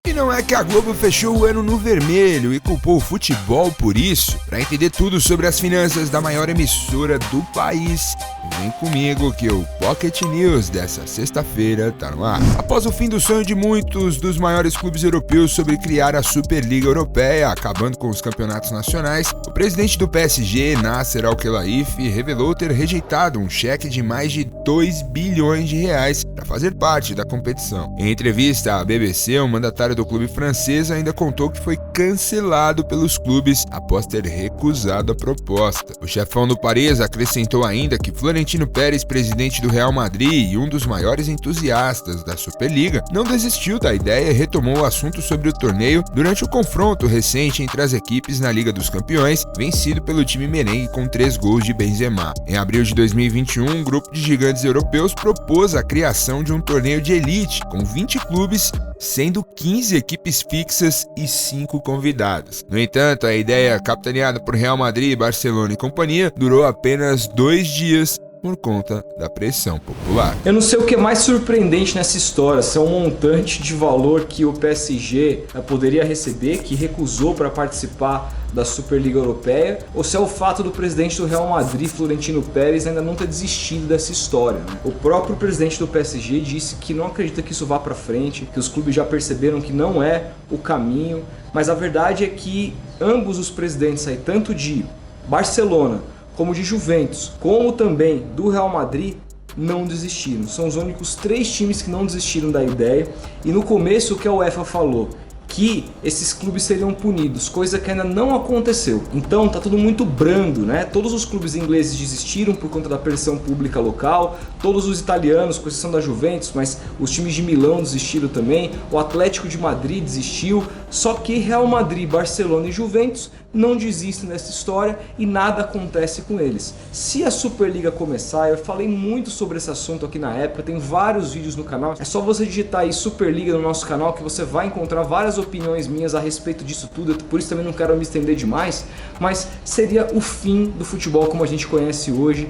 E não é que a Globo fechou o ano no vermelho e culpou o futebol por isso. Para entender tudo sobre as finanças da maior emissora do país, vem comigo que o Pocket News dessa sexta-feira tá no ar. Após o fim do sonho de muitos dos maiores clubes europeus sobre criar a Superliga Europeia, acabando com os campeonatos nacionais, o presidente do PSG, Nasser Al-Khelaifi, revelou ter rejeitado um cheque de mais de 2 bilhões de reais para fazer parte da competição. Em entrevista à BBC, o mandatário do clube francês ainda contou que foi cancelado pelos clubes após ter recusado a proposta. O chefão do Paris acrescentou ainda que Florentino Pérez, presidente do Real Madrid e um dos maiores entusiastas da Superliga, não desistiu da ideia e retomou o assunto sobre o torneio durante o confronto recente entre as equipes na Liga dos Campeões, vencido pelo time merengue com 3 gols de Benzema. Em abril de 2021, um grupo de gigantes europeus propôs a criação de um torneio de elite com 20 clubes, sendo 15 equipes fixas e 5 convidadas. No entanto, a ideia, capitaneada por Real Madrid, Barcelona e companhia, durou apenas 2 dias por conta da pressão popular. Eu não sei o que é mais surpreendente nessa história, se é um montante de valor que o PSG poderia receber, que recusou para participar da Superliga Europeia, ou se é o fato do presidente do Real Madrid, Florentino Pérez, ainda não ter desistido dessa história. O próprio presidente do PSG disse que não acredita que isso vá para frente, que os clubes já perceberam que não é o caminho, mas a verdade é que ambos os presidentes aí, tanto de Barcelona como de Juventus, como também do Real Madrid, não desistiram. São os únicos 3 times que não desistiram da ideia. E no começo o que a UEFA falou? Que esses clubes seriam punidos, coisa que ainda não aconteceu. Então tá tudo muito brando, né? Todos os clubes ingleses desistiram por conta da pressão pública local, todos os italianos, com exceção da Juventus, mas os times de Milão desistiram também, o Atlético de Madrid desistiu, só que Real Madrid, Barcelona e Juventus não desistem dessa história e nada acontece com eles. Se a Superliga começar, eu falei muito sobre esse assunto aqui na época, tem vários vídeos no canal, é só você digitar aí Superliga no nosso canal que você vai encontrar várias opiniões minhas a respeito disso tudo, por isso também não quero me estender demais, mas seria o fim do futebol como a gente conhece hoje,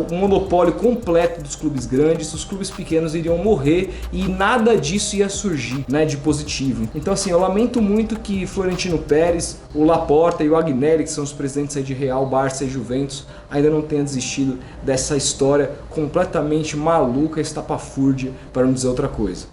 o monopólio completo dos clubes grandes, os clubes pequenos iriam morrer e nada disso ia surgir, né, de positivo. Então assim, eu lamento muito que Florentino Pérez, o Laporta e o Agnelli, que são os presidentes aí de Real, Barça e Juventus, ainda não tenham desistido dessa história completamente maluca, estapafúrdia, para não dizer outra coisa.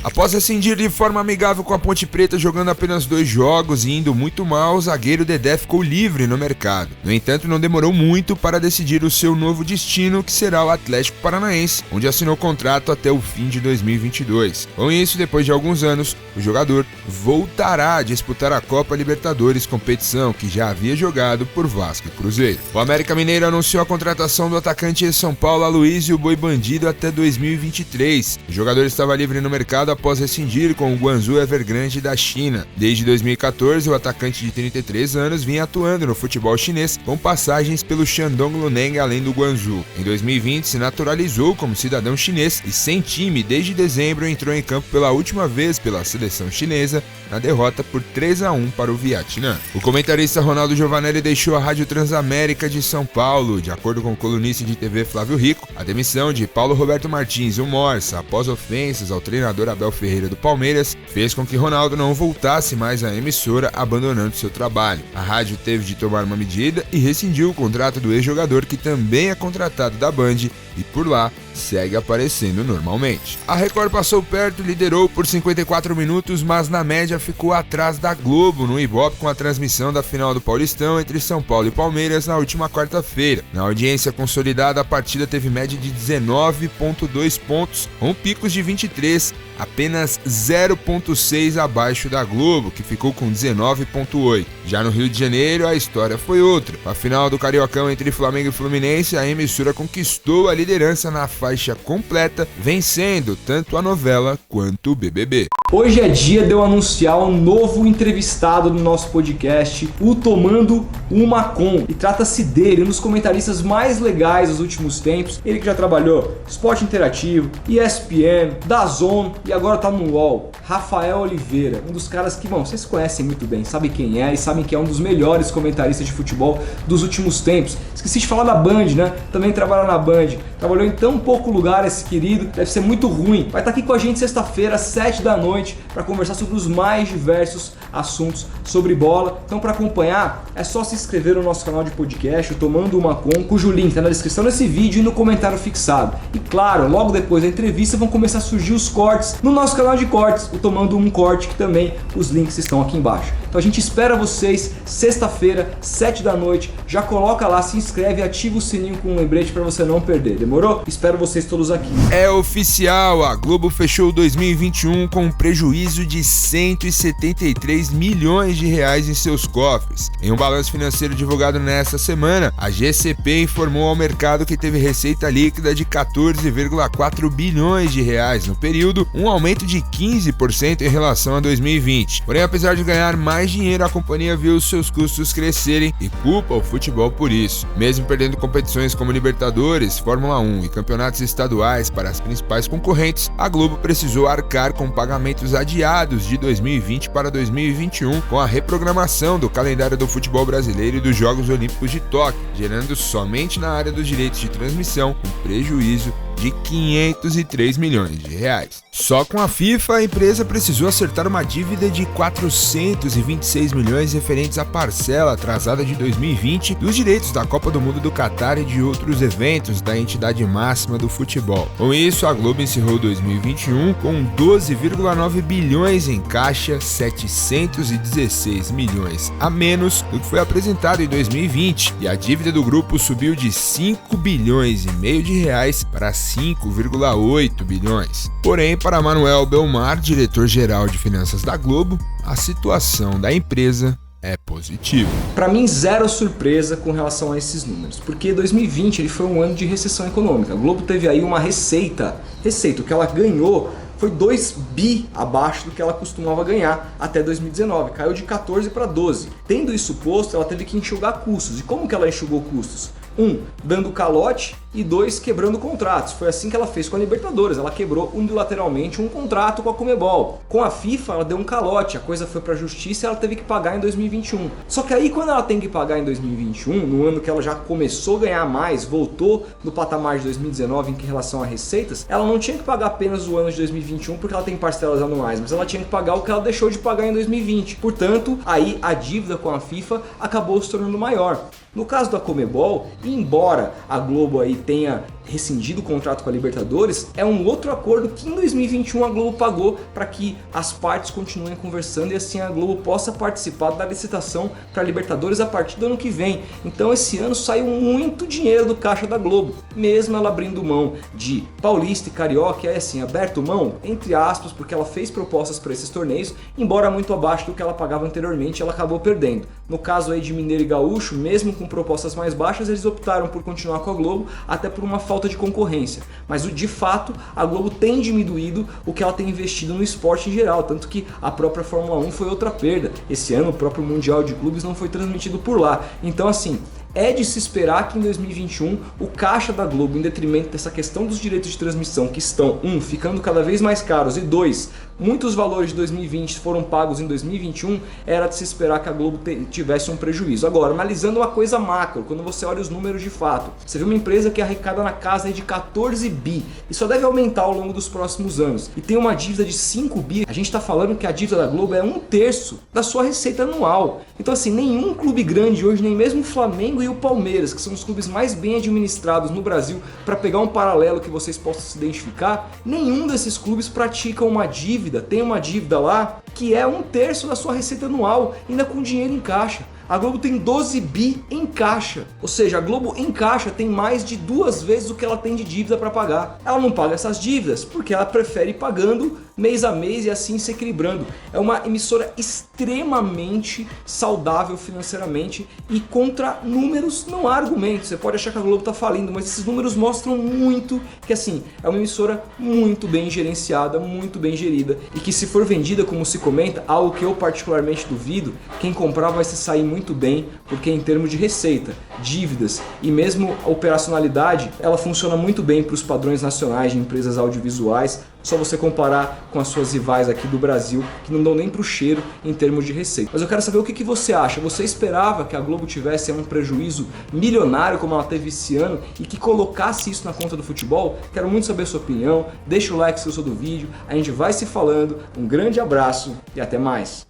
Após rescindir de forma amigável com a Ponte Preta, jogando apenas 2 jogos e indo muito mal, o zagueiro Dedé ficou livre no mercado. No entanto, não demorou muito para decidir o seu novo destino, que será o Atlético Paranaense, onde assinou contrato até o fim de 2022. Com isso, depois de alguns anos, o jogador voltará a disputar a Copa Libertadores, competição que já havia jogado por Vasco e Cruzeiro. O América Mineiro anunciou a contratação do atacante de São Paulo, Aloysio Boi Bandido, até 2023. O jogador estava livre no mercado após rescindir com o Guangzhou Evergrande da China. Desde 2014, o atacante de 33 anos vinha atuando no futebol chinês, com passagens pelo Shandong Luneng além do Guangzhou. Em 2020, se naturalizou como cidadão chinês e sem time desde dezembro entrou em campo pela última vez pela seleção chinesa na derrota por 3-1 para o Vietnã. O comentarista Ronaldo Giovanelli deixou a Rádio Transamérica de São Paulo. De acordo com o colunista de TV Flávio Rico, a demissão de Paulo Roberto Martins, o Morsa, após ofensas ao treinador Abel Ferreira do Palmeiras, fez com que Ronaldo não voltasse mais à emissora, abandonando seu trabalho. A rádio teve de tomar uma medida e rescindiu o contrato do ex-jogador, que também é contratado da Band e por lá segue aparecendo normalmente. A Record passou perto, liderou por 54 minutos, mas na média ficou atrás da Globo no Ibope com a transmissão da final do Paulistão entre São Paulo e Palmeiras na última quarta-feira. Na audiência consolidada, a partida teve média de 19,2 pontos, com picos de 23, apenas 0,6 abaixo da Globo, que ficou com 19,8. Já no Rio de Janeiro, a história foi outra. A final do Cariocão entre Flamengo e Fluminense, a emissora conquistou a liderança na faixa completa, vencendo tanto a novela quanto o BBB. Hoje é dia de eu anunciar um novo entrevistado no nosso podcast, o Tomando Uma Com. E trata-se dele, um dos comentaristas mais legais dos últimos tempos. Ele que já trabalhou Esporte Interativo, ESPN, DAZN e agora tá no UOL. Rafael Oliveira, um dos caras que, bom, vocês conhecem muito bem, sabem quem é e sabem que é um dos melhores comentaristas de futebol dos últimos tempos. Esqueci de falar da Band, né? Também trabalha na Band. Trabalhou em tão pouco lugar esse querido, deve ser muito ruim. Vai estar aqui com a gente sexta-feira, às 7 da noite, para conversar sobre os mais diversos assuntos sobre bola. Então, para acompanhar, é só se inscrever no nosso canal de podcast, o Tomando Uma Com, cujo link está na descrição desse vídeo e no comentário fixado. E claro, logo depois da entrevista vão começar a surgir os cortes no nosso canal de cortes, o Tomando Um Corte, que também os links estão aqui embaixo. Então a gente espera vocês sexta-feira, 7 da noite. Já coloca lá, se inscreve e ativa o sininho com um lembrete para você não perder. Demorou? Espero vocês todos aqui. É oficial, a Globo fechou 2021 com um prejuízo de 173 milhões de reais em seus cofres. Em um balanço financeiro divulgado nesta semana, a GCP informou ao mercado que teve receita líquida de 14,4 bilhões de reais no período, um aumento de 15% em relação a 2020. Porém, apesar de ganhar mais dinheiro, a companhia viu seus custos crescerem e culpa o futebol por isso. Mesmo perdendo competições como Libertadores, Fórmula 1 e campeonatos estaduais para as principais concorrentes, a Globo precisou arcar com pagamentos adiados de 2020 para 2021 com a reprogramação do calendário do futebol brasileiro e dos Jogos Olímpicos de Tóquio, gerando somente na área dos direitos de transmissão um prejuízo de 503 milhões de reais. Só com a FIFA, a empresa precisou acertar uma dívida de 426 milhões referentes à parcela atrasada de 2020 dos direitos da Copa do Mundo do Catar e de outros eventos da entidade máxima do futebol. Com isso, a Globo encerrou 2021 com 12,9 bilhões em caixa, 716 milhões a menos do que foi apresentado em 2020, e a dívida do grupo subiu de 5 bilhões e meio de reais para 5,8 bilhões. Porém, para Manuel Belmar, diretor-geral de finanças da Globo, a situação da empresa é positiva. Para mim, zero surpresa com relação a esses números, porque 2020 ele foi um ano de recessão econômica. A Globo teve aí uma receita, o que ela ganhou foi 2 bi abaixo do que ela costumava ganhar até 2019, caiu de 14 para 12. Tendo isso posto, ela teve que enxugar custos. E como que ela enxugou custos? 1, dando calote, e 2, quebrando contratos. Foi assim que ela fez com a Libertadores, ela quebrou unilateralmente um contrato com a Conmebol. Com a FIFA, ela deu um calote, a coisa foi para a justiça e ela teve que pagar em 2021. Só que aí, quando ela tem que pagar em 2021, no ano que ela já começou a ganhar mais, voltou no patamar de 2019 em relação a receitas, ela não tinha que pagar apenas o ano de 2021 porque ela tem parcelas anuais, mas ela tinha que pagar o que ela deixou de pagar em 2020. Portanto, aí a dívida com a FIFA acabou se tornando maior. No caso da Conmebol, embora a Globo aí tenha rescindido o contrato com a Libertadores, é um outro acordo que em 2021 a Globo pagou para que as partes continuem conversando e assim a Globo possa participar da licitação para a Libertadores a partir do ano que vem. Então esse ano saiu muito dinheiro do caixa da Globo, mesmo ela abrindo mão de Paulista e Carioca, é assim, aberto mão, entre aspas, porque ela fez propostas para esses torneios, embora muito abaixo do que ela pagava anteriormente, ela acabou perdendo. No caso aí de Mineiro e Gaúcho, mesmo com propostas mais baixas, eles optaram por continuar com a Globo, até por uma falta de concorrência. Mas de fato, a Globo tem diminuído o que ela tem investido no esporte em geral, tanto que a própria Fórmula 1 foi outra perda. Esse ano o próprio Mundial de Clubes não foi transmitido por lá. Então assim, é de se esperar que em 2021 o caixa da Globo, em detrimento dessa questão dos direitos de transmissão que estão, 1, ficando cada vez mais caros e 2, muitos valores de 2020 foram pagos em 2021, era de se esperar que a Globo tivesse um prejuízo. Agora, analisando uma coisa macro, quando você olha os números de fato, você vê uma empresa que arrecada na casa de 14 bi e só deve aumentar ao longo dos próximos anos e tem uma dívida de 5 bi, a gente está falando que a dívida da Globo é 1/3 da sua receita anual. Então assim, nenhum clube grande hoje, nem mesmo o Flamengo e o Palmeiras, que são os clubes mais bem administrados no Brasil, para pegar um paralelo que vocês possam se identificar, nenhum desses clubes pratica uma dívida, tem uma dívida lá que é 1/3 da sua receita anual, ainda com dinheiro em caixa. A Globo tem 12 bi em caixa, ou seja, a Globo em caixa tem mais de 2 vezes o que ela tem de dívida para pagar. Ela não paga essas dívidas porque ela prefere ir pagando mês a mês e assim se equilibrando. É uma emissora extremamente saudável financeiramente e contra números não há argumentos. Você pode achar que a Globo está falindo, mas esses números mostram muito que assim, é uma emissora muito bem gerenciada, muito bem gerida e que se for vendida como se comenta, algo que eu particularmente duvido, quem comprar vai se sair muito muito bem, porque em termos de receita, dívidas e mesmo a operacionalidade, ela funciona muito bem para os padrões nacionais de empresas audiovisuais. Só você comparar com as suas rivais aqui do Brasil, que não dão nem pro cheiro em termos de receita. Mas eu quero saber o que você acha. Você esperava que a Globo tivesse um prejuízo milionário como ela teve esse ano e que colocasse isso na conta do futebol? Quero muito saber a sua opinião. Deixa o like se gostou do vídeo. A gente vai se falando. Um grande abraço e até mais.